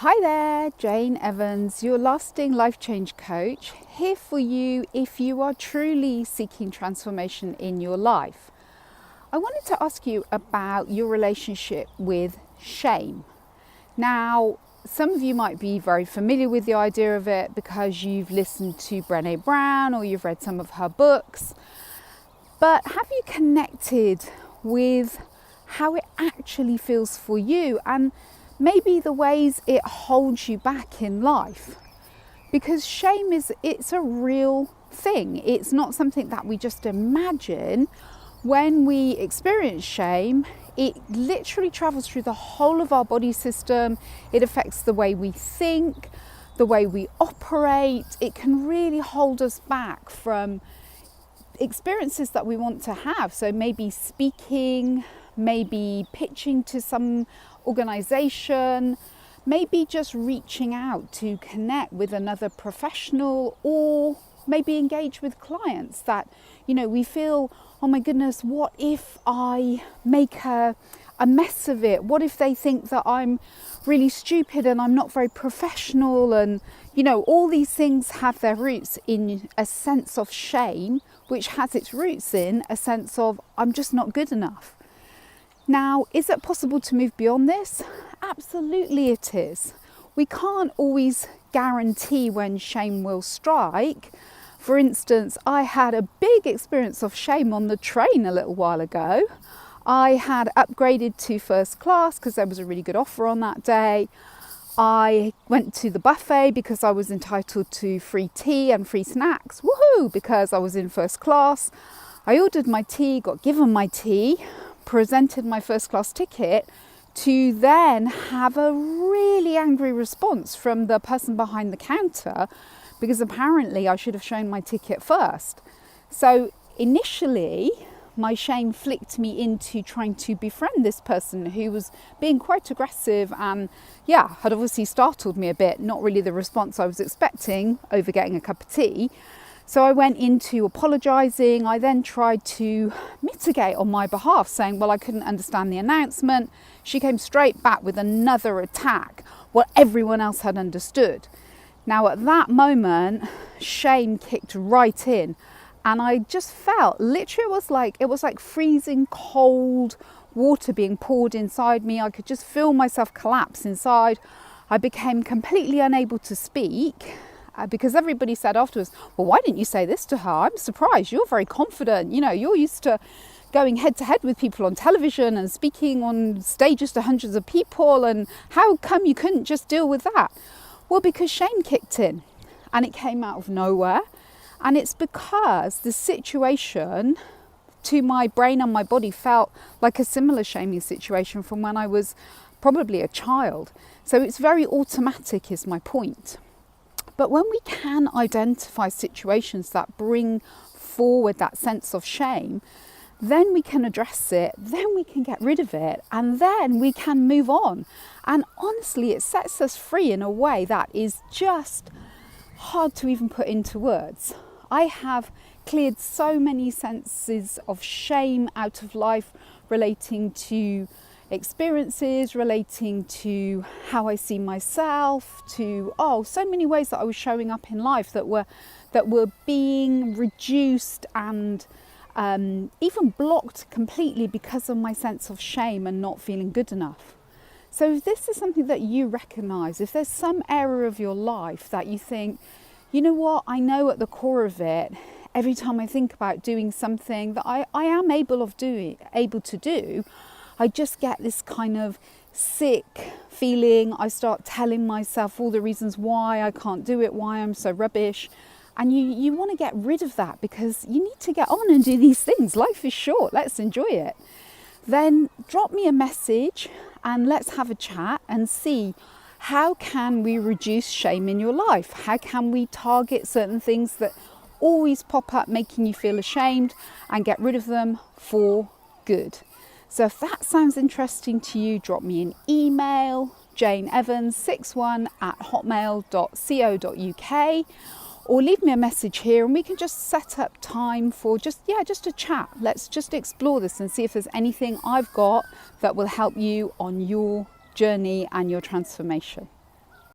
Hi there, Jane Evans, your lasting life change coach, here for you if you are truly seeking transformation in your life. I wanted to ask you about your relationship with shame. Now, some of you might be very familiar with the idea of it because you've listened to Brené Brown or you've read some of her books. But have you connected with how it actually feels for you and maybe the ways it holds you back in life? Because shame it's a real thing. It's not something that we just imagine. When we experience shame, it literally travels through the whole of our body system. It affects the way we think, the way we operate. It can really hold us back from experiences that we want to have. So maybe speaking, maybe pitching to some organization, maybe just reaching out to connect with another professional, or maybe engage with clients that, we feel, oh my goodness, what if I make a mess of it? What if they think that I'm really stupid and I'm not very professional? And, all these things have their roots in a sense of shame, which has its roots in a sense of I'm just not good enough. Now, is it possible to move beyond this? Absolutely it is. We can't always guarantee when shame will strike. For instance, I had a big experience of shame on the train a little while ago. I had upgraded to first class because there was a really good offer on that day. I went to the buffet because I was entitled to free tea and free snacks. Woohoo! Because I was in first class. I ordered my tea, got given my tea, presented my first class ticket, to then have a really angry response from the person behind the counter because apparently I should have shown my ticket first. So initially, my shame flicked me into trying to befriend this person who was being quite aggressive and had obviously startled me a bit, not really the response I was expecting over getting a cup of tea. So I went into apologising. I then tried to mitigate on my behalf, saying, well, I couldn't understand the announcement. She came straight back with another attack, what everyone else had understood. Now, at that moment, shame kicked right in. And I just felt, literally, it was like freezing cold water being poured inside me. I could just feel myself collapse inside. I became completely unable to speak. Because everybody said afterwards, well, why didn't you say this to her? I'm surprised. You're very confident. You're used to going head to head with people on television and speaking on stages to hundreds of people. And how come you couldn't just deal with that? Well, because shame kicked in and it came out of nowhere. And it's because the situation to my brain and my body felt like a similar shaming situation from when I was probably a child. So it's very automatic is my point. But when we can identify situations that bring forward that sense of shame, then we can address it, then we can get rid of it, and then we can move on. And honestly, it sets us free in a way that is just hard to even put into words. I have cleared so many senses of shame out of life relating to experiences, relating to how I see myself, to so many ways that I was showing up in life that were being reduced and even blocked completely because of my sense of shame and not feeling good enough. So if this is something that you recognize, if there's some area of your life that you think, you know what, I know at the core of it, every time I think about doing something that I am able to do, I just get this kind of sick feeling. I start telling myself all the reasons why I can't do it, why I'm so rubbish. And you want to get rid of that because you need to get on and do these things. Life is short. Let's enjoy it. Then drop me a message and let's have a chat and see how can we reduce shame in your life? How can we target certain things that always pop up making you feel ashamed and get rid of them for good? So if that sounds interesting to you, drop me an email, janeevans61@hotmail.co.uk, or leave me a message here and we can just set up time for just a chat. Let's just explore this and see if there's anything I've got that will help you on your journey and your transformation.